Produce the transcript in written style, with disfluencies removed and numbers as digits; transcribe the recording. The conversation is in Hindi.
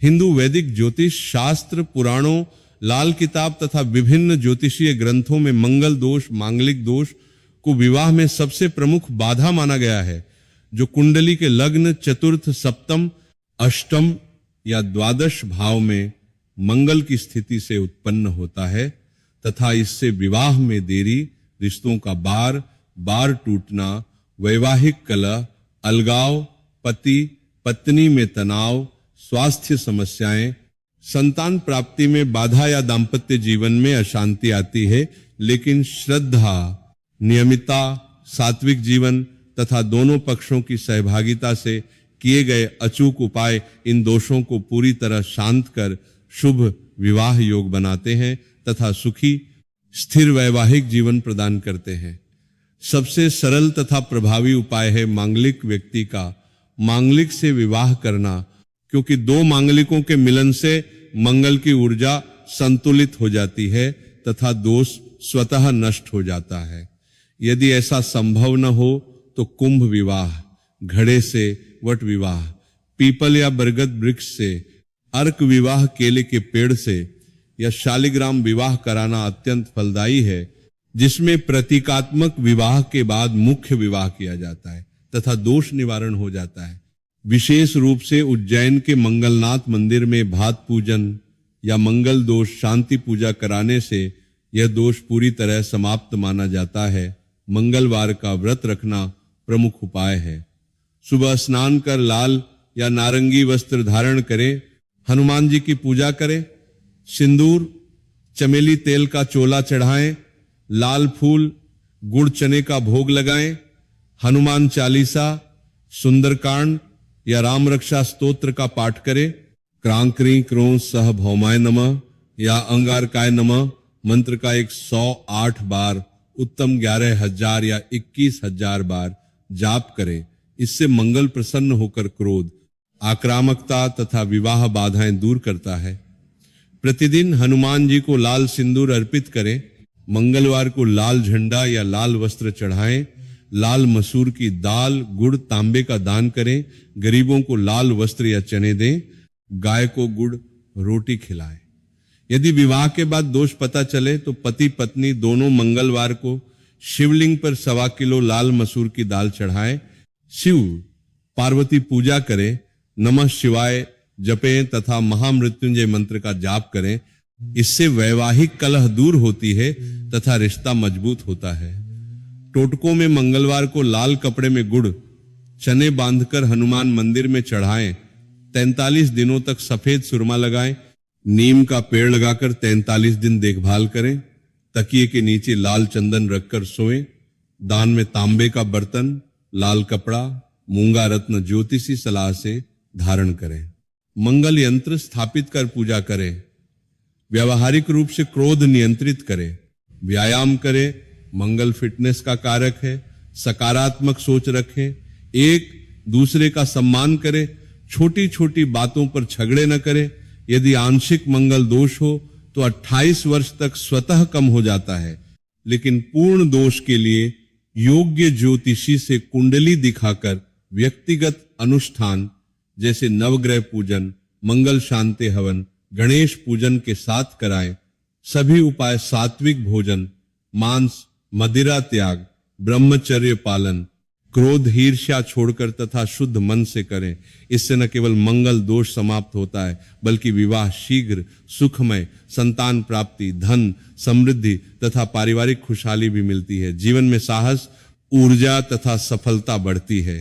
हिंदू वैदिक ज्योतिष शास्त्र, पुराणों, लाल किताब तथा विभिन्न ज्योतिषीय ग्रंथों में मंगल दोष, मांगलिक दोष को विवाह में सबसे प्रमुख बाधा माना गया है, जो कुंडली के लग्न, चतुर्थ, सप्तम, अष्टम या द्वादश भाव में मंगल की स्थिति से उत्पन्न होता है तथा इससे विवाह में देरी, रिश्तों का बार बार टूटना, वैवाहिक कलह, अलगाव, पति पत्नी में तनाव, स्वास्थ्य समस्याएं, संतान प्राप्ति में बाधा या दाम्पत्य जीवन में अशांति आती है। लेकिन श्रद्धा, नियमितता, सात्विक जीवन तथा दोनों पक्षों की सहभागिता से किए गए अचूक उपाय इन दोषों को पूरी तरह शांत कर शुभ विवाह योग बनाते हैं तथा सुखी स्थिर वैवाहिक जीवन प्रदान करते हैं। सबसे सरल तथा प्रभावी उपाय है मांगलिक व्यक्ति का मांगलिक से विवाह करना, क्योंकि दो मांगलिकों के मिलन से मंगल की ऊर्जा संतुलित हो जाती है तथा दोष स्वतः नष्ट हो जाता है। यदि ऐसा संभव न हो तो कुंभ विवाह, घड़े से वट विवाह, पीपल या बरगद वृक्ष से, अर्क विवाह केले के पेड़ से या शालिग्राम विवाह कराना अत्यंत फलदायी है, जिसमें प्रतीकात्मक विवाह के बाद मुख्य विवाह किया जाता है तथा दोष निवारण हो जाता है। विशेष रूप से उज्जैन के मंगलनाथ मंदिर में भात पूजन या मंगल दोष शांति पूजा कराने से यह दोष पूरी तरह समाप्त माना जाता है। मंगलवार का व्रत रखना प्रमुख उपाय है। सुबह स्नान कर लाल या नारंगी वस्त्र धारण करें, हनुमान जी की पूजा करें, सिंदूर, चमेली तेल का चोला चढ़ाएं, लाल फूल, गुड़ चने का भोग लगाएं, हनुमान चालीसा, सुंदरकांड या राम रक्षा स्तोत्र का पाठ करें, क्रांक्री क्रों सह भौमाय नमः या अंगारकाय नमः मंत्र का 108 बार, उत्तम 11,000 या 21,000 बार जाप करें। इससे मंगल प्रसन्न होकर क्रोध, आक्रामकता तथा विवाह बाधाएं दूर करता है। प्रतिदिन हनुमान जी को लाल सिंदूर अर्पित करें, मंगलवार को लाल झंडा या लाल वस्त्र चढ़ाएं, लाल मसूर की दाल, गुड़, तांबे का दान करें, गरीबों को लाल वस्त्र या चने दें, गाय को गुड़ रोटी खिलाएं। यदि विवाह के बाद दोष पता चले तो पति पत्नी दोनों मंगलवार को शिवलिंग पर 1.25 किलो लाल मसूर की दाल चढ़ाएं, शिव पार्वती पूजा करें, नमः शिवाय जपें तथा महामृत्युंजय मंत्र का जाप करें। इससे वैवाहिक कलह दूर होती है तथा रिश्ता मजबूत होता है। टोटकों में मंगलवार को लाल कपड़े में गुड़ चने बांधकर हनुमान मंदिर में चढ़ाएं, 43 दिनों तक सफेद सुरमा लगाएं, नीम का पेड़ लगाकर 43 दिन देखभाल करें, तकिए के नीचे लाल चंदन रखकर सोएं, दान में तांबे का बर्तन, लाल कपड़ा, मूंगा रत्न ज्योतिषी सलाह से धारण करें। मंगल यंत्र स्थापित कर पूजा करें। व्यावहारिक रूप से क्रोध नियंत्रित करें। व्यायाम करें। मंगल फिटनेस का कारक है। सकारात्मक सोच रखें। एक दूसरे का सम्मान करें। छोटी छोटी बातों पर झगड़े न करें। यदि आंशिक मंगल दोष हो तो 28 वर्ष तक स्वतः कम हो जाता है, लेकिन पूर्ण दोष के लिए योग्य ज्योतिषी से कुंडली दिखाकर व्यक्तिगत अनुष्ठान जैसे नवग्रह पूजन, मंगल शांति हवन, गणेश पूजन के साथ कराएं। सभी उपाय सात्विक भोजन, मांस, मदिरा त्याग, ब्रह्मचर्य पालन, क्रोध ईर्ष्या छोड़कर तथा शुद्ध मन से करें। इससे न केवल मंगल दोष समाप्त होता है, बल्कि विवाह शीघ्र, सुखमय, संतान प्राप्ति, धन, समृद्धि तथा पारिवारिक खुशहाली भी मिलती है। जीवन में साहस, ऊर्जा तथा सफलता बढ़ती है।